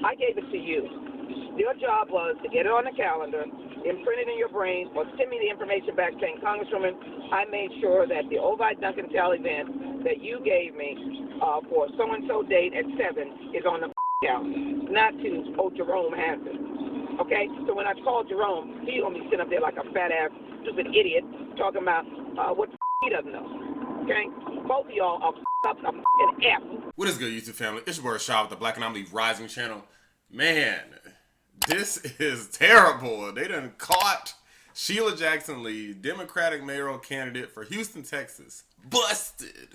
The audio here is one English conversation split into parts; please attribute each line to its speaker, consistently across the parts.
Speaker 1: I gave it to you. Your job was to get it on the calendar, imprint it in your brain, or send me the information back saying, Congresswoman, I made sure that the Ovi Duncan Tell event that you gave me for so-and-so date at 7 is on the calendar, not to, Jerome has it. Okay? So when I called Jerome, he gonna be sitting up there like a fat-ass, stupid idiot talking about what he doesn't know. Okay? Both of y'all are up a f***ing F.
Speaker 2: What is good, YouTube family? It's your boy Sheila with the Black Anomaly Rising channel. Man, this is terrible. They done caught Sheila Jackson Lee, Democratic mayoral candidate for Houston, Texas. Busted.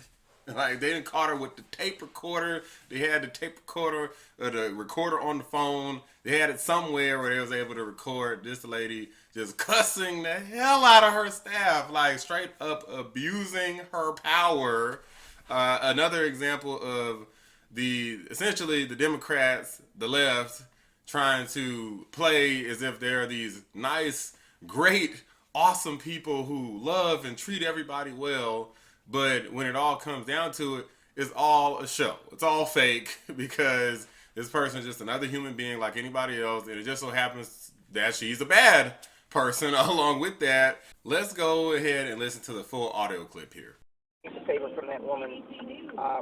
Speaker 2: Like, they done caught her with the tape recorder. They had the tape recorder, or the recorder on the phone. They had it somewhere where they was able to record this lady just cussing the hell out of her staff. Like, straight up abusing her power. Another example of essentially the Democrats, the left, trying to play as if they're these nice, great, awesome people who love and treat everybody well. But when it all comes down to it, it's all a show. It's all fake because this person is just another human being like anybody else. And it just so happens that she's a bad person along with that. Let's go ahead and listen to the full audio clip here.
Speaker 1: A favor from that woman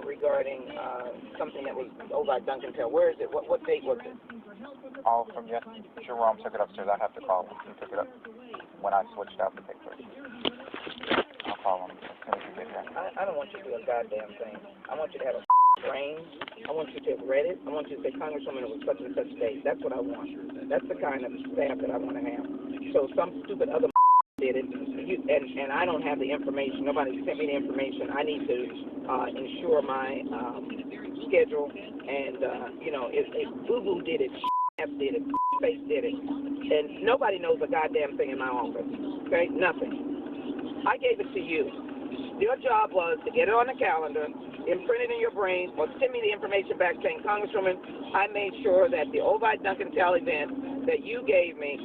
Speaker 1: regarding something that was over at Duncan Tell. Where is it? What date was it?
Speaker 3: All from yesterday. Jerome took it upstairs. I have to call him. He took it up when I switched out the papers. I'll call him as soon as you get here.
Speaker 1: I don't want you to do a goddamn thing. I want you to have a brain. I want you to have read it. I want you to say, Congresswoman, it was such and such date. That's what I want. That's the kind of staff that I want to have. So some stupid other did it, and I don't have the information. Nobody sent me the information. I need to ensure my schedule. And, if Boo-Boo did it, F did it, Face did it, and nobody knows a goddamn thing in my office. Okay? Nothing. I gave it to you. Your job was to get it on the calendar, imprint it in your brain, or send me the information back saying, Congresswoman, I made sure that the Ovi Duncan Tell event that you gave me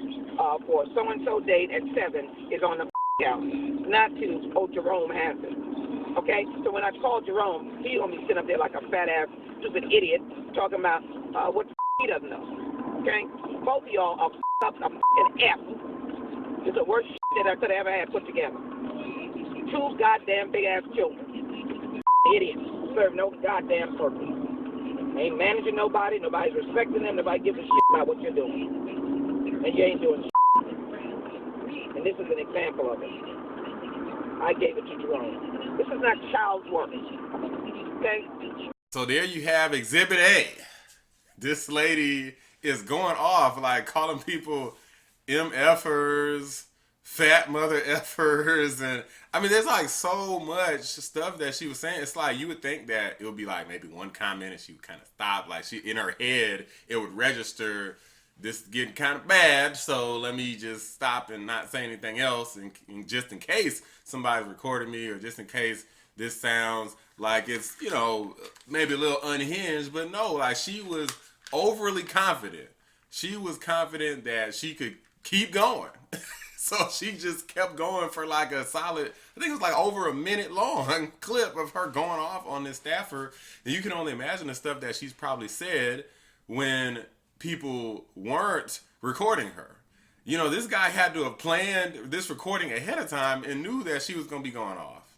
Speaker 1: for so-and-so date at 7 is on the calendar, not to, Jerome has it. Okay? So when I called Jerome, he gonna be sitting up there like a fat-ass, stupid idiot talking about what he doesn't know. Okay? Both of y'all are up a f***ing F. It's the worst that I could have ever had put together. Two goddamn big-ass children. Idiots. Serve no goddamn purpose. Ain't managing nobody. Nobody's respecting them. Nobody gives a shit about what you're doing. And you ain't doing shit. And this is an example of it. I gave it to Jerome. This is not child's work. Okay?
Speaker 2: So there you have Exhibit A. This lady is going off, like calling people MFers, fat mother effers, and I mean, there's like so much stuff that she was saying. It's like you would think that it would be like maybe one comment and she would kind of stop. Like she, in her head, it would register, this is getting kind of bad, so let me just stop and not say anything else, and just in case somebody's recording me, or just in case this sounds like it's, maybe a little unhinged. But no, like she was overly confident. She was confident that she could keep going. So she just kept going for like a solid, I think it was like over a minute long clip of her going off on this staffer. And you can only imagine the stuff that she's probably said when people weren't recording her. This guy had to have planned this recording ahead of time and knew that she was going to be going off.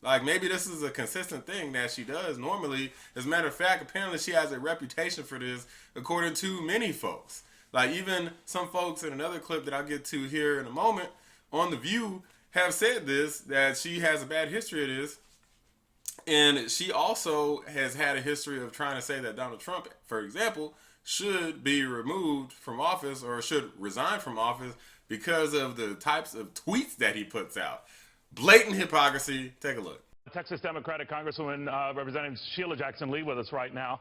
Speaker 2: Like, maybe this is a consistent thing that she does normally. As a matter of fact, apparently she has a reputation for this, according to many folks. Like, even some folks in another clip that I'll get to here in a moment on The View have said this, that she has a bad history of this. And she also has had a history of trying to say that Donald Trump, for example, should be removed from office or should resign from office because of the types of tweets that he puts out. Blatant hypocrisy. Take a look.
Speaker 4: Texas Democratic Congresswoman Representative Sheila Jackson Lee with us right now.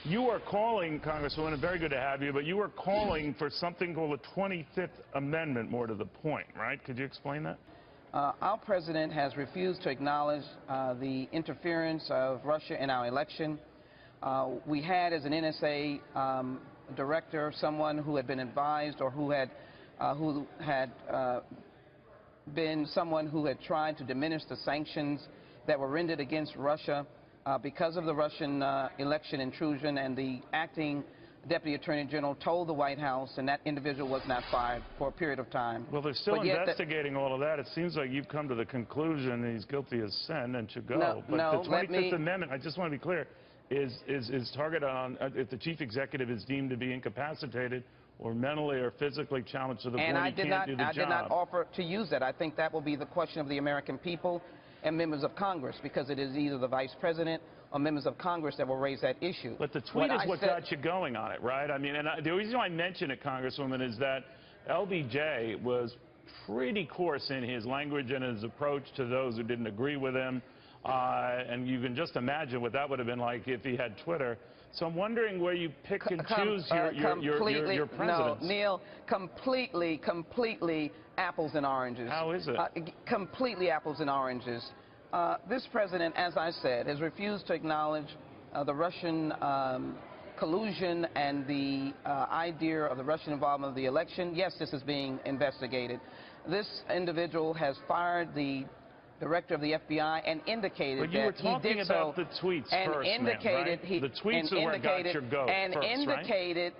Speaker 4: You are calling, Congresswoman, and very good to have you, but you are calling for something called the 25th Amendment, more to the point, right? Could you explain that?
Speaker 5: Our president has refused to acknowledge the interference of Russia in our election. We had, as an NSA director, someone who had been advised or who had been someone who had tried to diminish the sanctions that were rendered against Russia because of the Russian election intrusion and the acting Deputy Attorney General told the White House, and that individual was not fired for a period of time.
Speaker 4: Well, they're still
Speaker 5: But yet
Speaker 4: investigating all of that. It seems like you've come to the conclusion he's guilty as sin and should go.
Speaker 5: No,
Speaker 4: but
Speaker 5: no,
Speaker 4: the
Speaker 5: let
Speaker 4: 25th
Speaker 5: me-
Speaker 4: Amendment, I just want to be clear, is targeted on if the chief executive is deemed to be incapacitated or mentally or physically challenged to the point he can't do the job.
Speaker 5: I did not offer to use that. I think that will be the question of the American people and members of Congress, because it is either the Vice President or members of Congress that will raise that issue.
Speaker 4: But the tweet is what got you going on it, right? I mean, and the reason why I mention it, Congresswoman, is that LBJ was pretty coarse in his language and his approach to those who didn't agree with him. And you can just imagine what that would have been like if he had Twitter. So I'm wondering where you pick and choose your presidents.
Speaker 5: No, Neil, completely apples and oranges.
Speaker 4: How is it?
Speaker 5: Completely apples and oranges. This president, as I said, has refused to acknowledge the Russian collusion and the idea of the Russian involvement of the election. Yes, this is being investigated. This individual has fired the director of the FBI and indicated
Speaker 4: but you were
Speaker 5: that he
Speaker 4: talking
Speaker 5: did
Speaker 4: about
Speaker 5: so,
Speaker 4: the tweets
Speaker 5: and
Speaker 4: first,
Speaker 5: indicated
Speaker 4: right?
Speaker 5: he
Speaker 4: The tweets are what got your goat
Speaker 5: indicated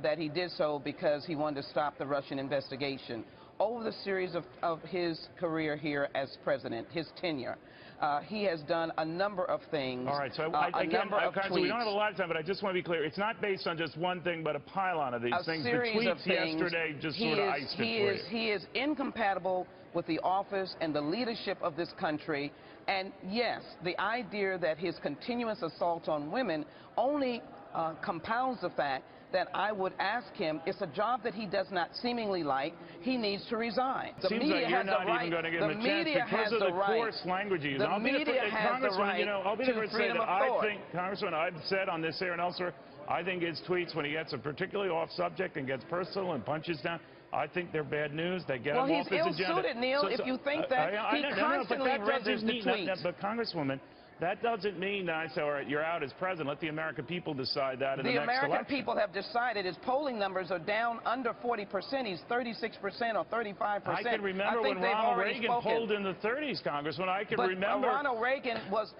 Speaker 5: that he did so because he wanted to stop the Russian investigation. Over the series of his career here as president, his tenure, he has done a number of things.
Speaker 4: All right, so
Speaker 5: we don't
Speaker 4: have a lot of time, but I just want to be clear. It's not based on just one thing, but a pylon of these things. The tweets yesterday just sort of iced it for you.
Speaker 5: He is incompatible with the office and the leadership of this country. And yes, the idea that his continuous assault on women only compounds the fact that I would ask him, it's a job that he does not seemingly like, he needs to resign. The
Speaker 4: Seems
Speaker 5: media
Speaker 4: like you're
Speaker 5: has
Speaker 4: not
Speaker 5: the right,
Speaker 4: even going to give
Speaker 5: the
Speaker 4: him a chance
Speaker 5: media
Speaker 4: because
Speaker 5: has
Speaker 4: of
Speaker 5: the
Speaker 4: the
Speaker 5: right.
Speaker 4: coarse language you use.
Speaker 5: The media has the right
Speaker 4: I'll be the
Speaker 5: to
Speaker 4: first to say
Speaker 5: freedom
Speaker 4: that
Speaker 5: of thought.
Speaker 4: I think, Congressman, I've said on this air and elsewhere, I think his tweets, when he gets a particularly off subject and gets personal and punches down, I think they're bad news. They get him off his agenda.
Speaker 5: Well, he's ill-suited, Neil, if you think that. He constantly renders the tweets.
Speaker 4: But, Congresswoman, that doesn't mean that I say, all right, you're out as president. Let the American people decide that in the next election.
Speaker 5: The American people have decided his polling numbers are down under 40%. He's 36% or 35%.
Speaker 4: I can remember when Ronald Reagan polled in the 30s, Congressman. I can remember.
Speaker 5: Ronald Reagan was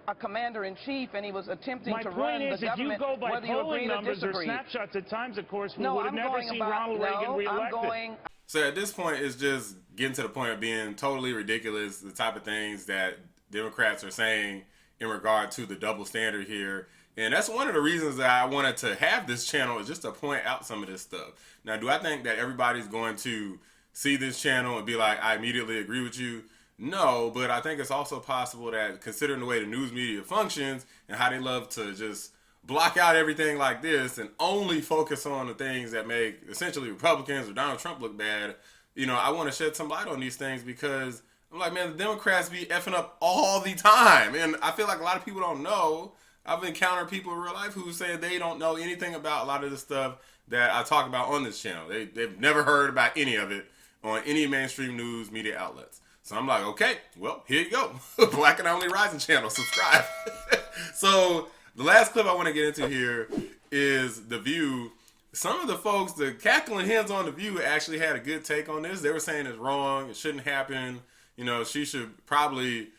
Speaker 5: a commander-in-chief, and he was attempting to run the government,
Speaker 4: whether you go by polling numbers or
Speaker 5: disagree.
Speaker 4: snapshots at times, of course, we would have never seen Ronald Reagan reelected.
Speaker 2: So at this point, it's just getting to the point of being totally ridiculous, the type of things that Democrats are saying in regard to the double standard here. And that's one of the reasons that I wanted to have this channel, is just to point out some of this stuff. Now, do I think that everybody's going to see this channel and be like, I immediately agree with you? No, but I think it's also possible that, considering the way the news media functions and how they love to just block out everything like this and only focus on the things that make essentially Republicans or Donald Trump look bad, you know, I want to shed some light on these things, because I'm like, man, the Democrats be effing up all the time. And I feel like a lot of people don't know. I've encountered people in real life who say they don't know anything about a lot of the stuff that I talk about on this channel. They've never heard about any of it on any mainstream news media outlets. So I'm like, okay, well, here you go. Black and Only Rising channel, subscribe. So the last clip I want to get into here is The View. Some of the folks, the cackling hens on The View, actually had a good take on this. They were saying it's wrong, it shouldn't happen. You know, she should probably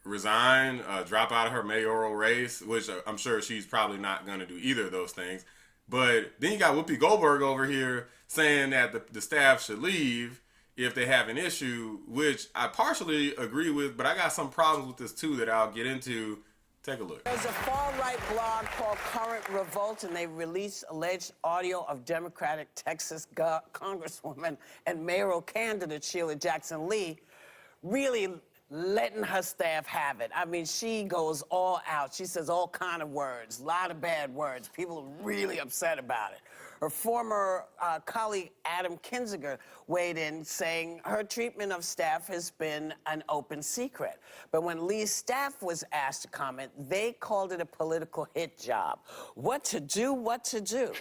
Speaker 2: resign, drop out of her mayoral race, which I'm sure she's probably not going to do either of those things. But then you got Whoopi Goldberg over here saying that the staff should leave if they have an issue, which I partially agree with, but I got some problems with this too that I'll get into. Take a look.
Speaker 6: There's a far-right blog called Current Revolt, and they released alleged audio of Democratic Texas Congresswoman and mayoral candidate Sheila Jackson Lee really letting her staff have it. I mean, she goes all out. She says all kind of words, a lot of bad words. People are really upset about it. Her former colleague, Adam Kinzinger, weighed in saying her treatment of staff has been an open secret. But when Lee's staff was asked to comment, they called it a political hit job. What to do, what to do.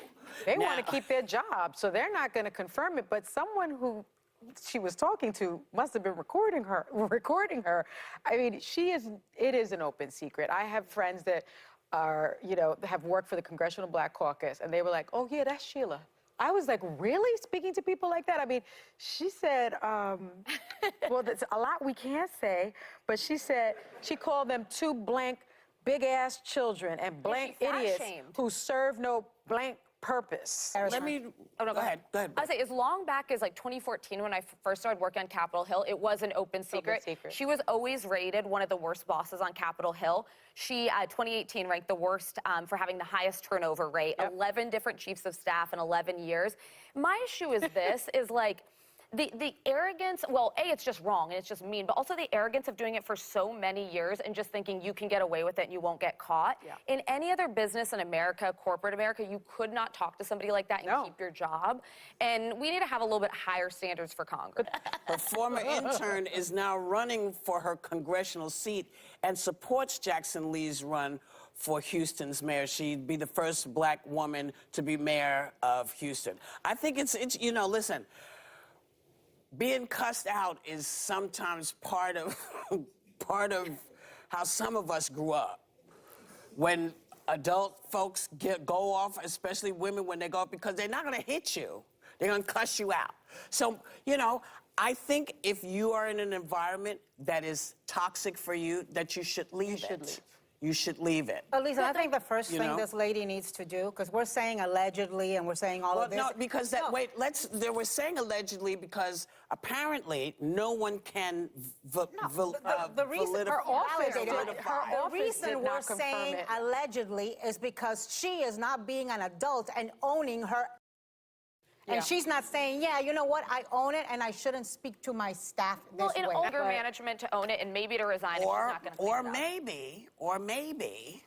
Speaker 7: They want to keep their job, so they're not going to confirm it. But someone who she was talking to must have been recording her. I mean, it is an open secret. I have friends that are, you know, have worked for the Congressional Black Caucus, and they were like, oh, yeah, that's Sheila. I was like, really? Speaking to people like that? I mean, she said, well, there's a lot we can't say, but she said, she called them two blank big-ass children and blank
Speaker 8: she's
Speaker 7: idiots
Speaker 8: fat-shamed.
Speaker 7: who serve no blank purpose.
Speaker 6: Let me.
Speaker 8: Oh, no,
Speaker 6: go ahead. Go ahead.
Speaker 8: I say as long back as like 2014 when I first started working on Capitol Hill, it was an open secret. She was always rated one of the worst bosses on Capitol Hill. She, 2018, ranked the worst for having the highest turnover rate, 11 different chiefs of staff in 11 years. My issue is this, is like, the arrogance, well, A, it's just wrong and it's just mean, but also the arrogance of doing it for so many years and just thinking you can get away with it and you won't get caught. In any other business in America, corporate America, you could not talk to somebody like that and keep your job. And we need to have a little bit higher standards for Congress.
Speaker 6: Her former intern is now running for her congressional seat and supports Jackson Lee's run for Houston's mayor. She'd be the first black woman to be mayor of Houston. I think it's you know, listen, being cussed out is sometimes part of how some of us grew up. When adult folks go off, especially women, when they go off, because they're not going to hit you. They're going to cuss you out. So, you know, I think if you are in an environment that is toxic for you, that you should leave it. You should leave it.
Speaker 9: But Lisa, I think the first thing this lady needs to do, because we're saying allegedly and we're saying all of this.
Speaker 6: No, because they were saying allegedly because apparently no one can
Speaker 9: the reason her office we're saying allegedly is because she is not being an adult and owning her. And she's not saying, yeah, you know what, I own it and I shouldn't speak to my staff this way.
Speaker 8: Well, in older management to own it and maybe to resign if she's not going to
Speaker 6: or maybe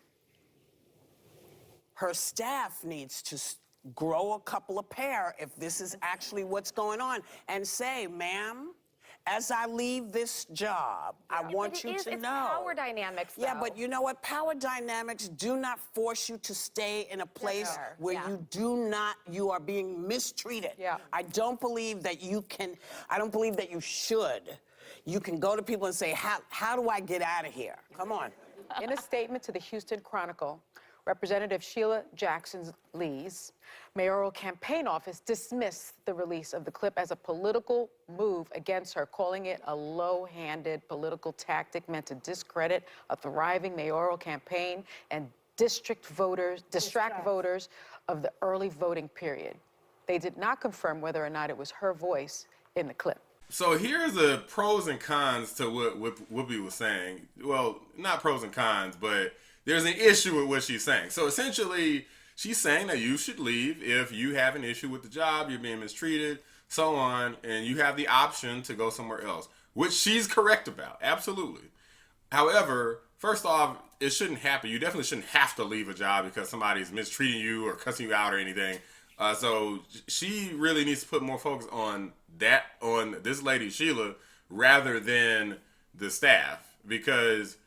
Speaker 6: her staff needs to grow a couple of pair if this is actually what's going on and say, ma'am, as I leave this job, I want you to know.
Speaker 8: It's power dynamics, though.
Speaker 6: Yeah, but you know what? Power dynamics do not force you to stay in a place where you are being mistreated. I don't believe that you can, I don't believe that you should. You can go to people and say, how do I get out of here? Come on.
Speaker 7: In a statement to the Houston Chronicle, Representative Sheila Jackson Lee's mayoral campaign office dismissed the release of the clip as a political move against her, calling it a low-handed political tactic meant to discredit a thriving mayoral campaign and distract voters of the early voting period. They did not confirm whether or not it was her voice in the clip.
Speaker 2: So here's the pros and cons to what Whoopi was saying. Well, not pros and cons, but there's an issue with what she's saying. So essentially, she's saying that you should leave if you have an issue with the job, you're being mistreated, so on, and you have the option to go somewhere else, which she's correct about, absolutely. However, first off, it shouldn't happen. You definitely shouldn't have to leave a job because somebody's mistreating you or cussing you out or anything. So she really needs to put more focus on that, on this lady, Sheila, rather than the staff, because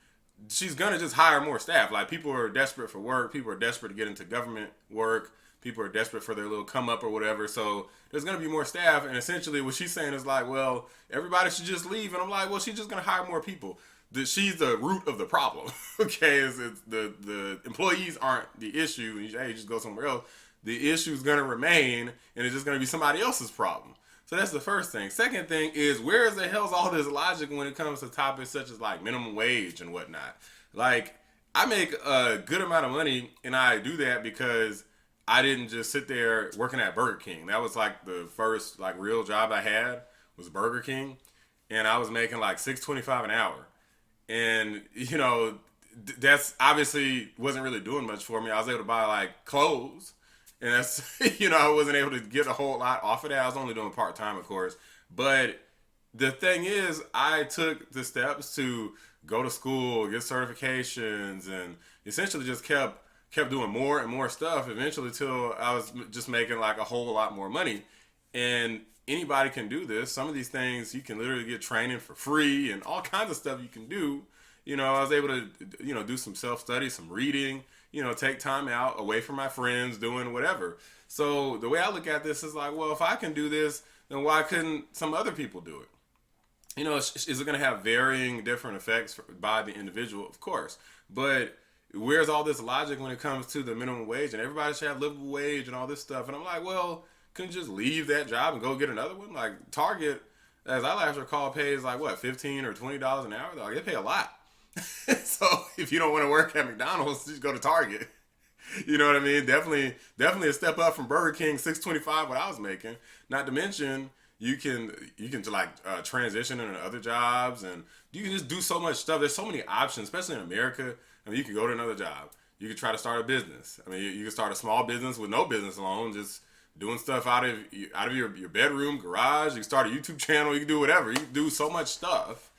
Speaker 2: she's going to just hire more staff. Like, people are desperate for work. People are desperate to get into government work. People are desperate for their little come up or whatever. So there's going to be more staff. And essentially what she's saying is like, well, everybody should just leave. And I'm like, well, she's just going to hire more people. She's the root of the problem. Okay. It's the employees aren't the issue. And you just go somewhere else. The issue is going to remain, and it's just going to be somebody else's problem. So that's the first thing. Second thing is, where the hell's all this logic when it comes to topics such as like minimum wage and whatnot? Like, I make a good amount of money, and I do that because I didn't just sit there working at Burger King. That was like the first like real job I had was Burger King, and I was making like $6.25 an hour. And you know, that's obviously wasn't really doing much for me. I was able to buy like clothes. And that's, you know, I wasn't able to get a whole lot off of that. I was only doing part-time, of course. But the thing is, I took the steps to go to school, get certifications, and essentially just kept doing more and more stuff eventually till I was just making like a whole lot more money. And anybody can do this. Some of these things you can literally get training for free and all kinds of stuff you can do. You know, I was able to, you know, do some self-study, some reading, you know, take time out away from my friends, doing whatever. So the way I look at this is like, well, if I can do this, then why couldn't some other people do it? You know, is it going to have varying different effects by the individual? Of course. But where's all this logic when it comes to the minimum wage and everybody should have livable wage and all this stuff? And I'm like, well, couldn't you just leave that job and go get another one? Like Target, as I last recall, pays like what, $15 or $20 an hour? Like, they pay a lot. So if you don't want to work at McDonald's, just go to Target. You know what I mean? Definitely a step up from Burger King, $6.25 what I was making. Not to mention you can like transition into other jobs, and you can just do so much stuff. There's so many options, especially in America. I mean, you can go to another job. You can try to start a business. I mean, you can start a small business with no business loan, just doing stuff out of your bedroom, garage. You can start a YouTube channel. You can do whatever. You can do so much stuff.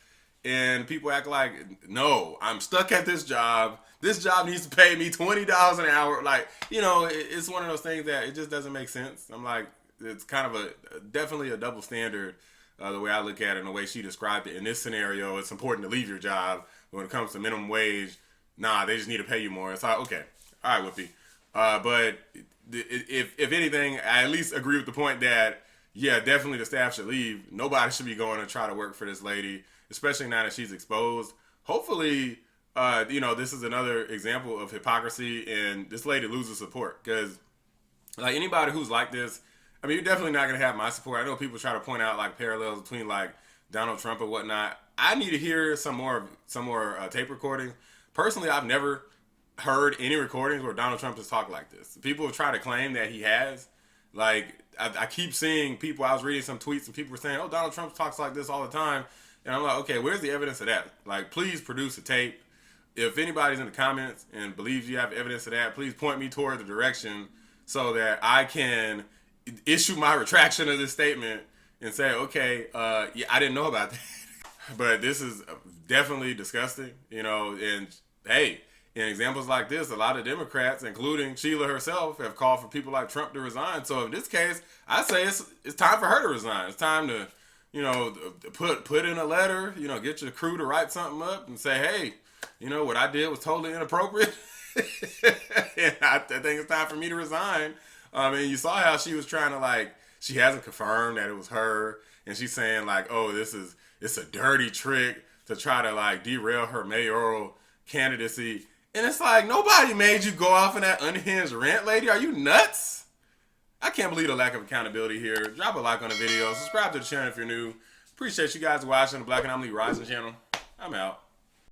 Speaker 2: And people act like, no, I'm stuck at this job. This job needs to pay me $20 an hour. Like, you know, it's one of those things that it just doesn't make sense. I'm like, it's kind of definitely a double standard, the way I look at it and the way she described it. In this scenario, it's important to leave your job. When it comes to minimum wage, nah, they just need to pay you more. It's like, okay, all right, Whoopi. But if anything, I at least agree with the point that, yeah, definitely the staff should leave. Nobody should be going to try to work for this lady, especially now that she's exposed. Hopefully, you know, this is another example of hypocrisy and this lady loses support. Because, like, anybody who's like this, I mean, you're definitely not going to have my support. I know people try to point out, like, parallels between, like, Donald Trump and whatnot. I need to hear some more tape recordings. Personally, I've never heard any recordings where Donald Trump has talked like this. People have tried to claim that he has. Like, I keep seeing people, I was reading some tweets and people were saying, oh, Donald Trump talks like this all the time. And I'm like, okay, where's the evidence of that? Like, please produce a tape. If anybody's in the comments and believes you have evidence of that, please point me toward the direction so that I can issue my retraction of this statement and say, okay, yeah, I didn't know about that. But this is definitely disgusting, you know, and hey, in examples like this, a lot of Democrats, including Sheila herself, have called for people like Trump to resign. So in this case, I say it's time for her to resign. It's time to, you know, put in a letter, you know, get your crew to write something up and say, hey, you know, what I did was totally inappropriate. And I think it's time for me to resign. And you saw how she was trying to, like, she hasn't confirmed that it was her. And she's saying, like, oh, it's a dirty trick to try to, like, derail her mayoral candidacy. And it's like, nobody made you go off in that unhinged rant, lady. Are you nuts? I can't believe the lack of accountability here. Drop a like on the video. Subscribe to the channel if you're new. Appreciate you guys watching the Black Anomaly Rising channel. I'm out.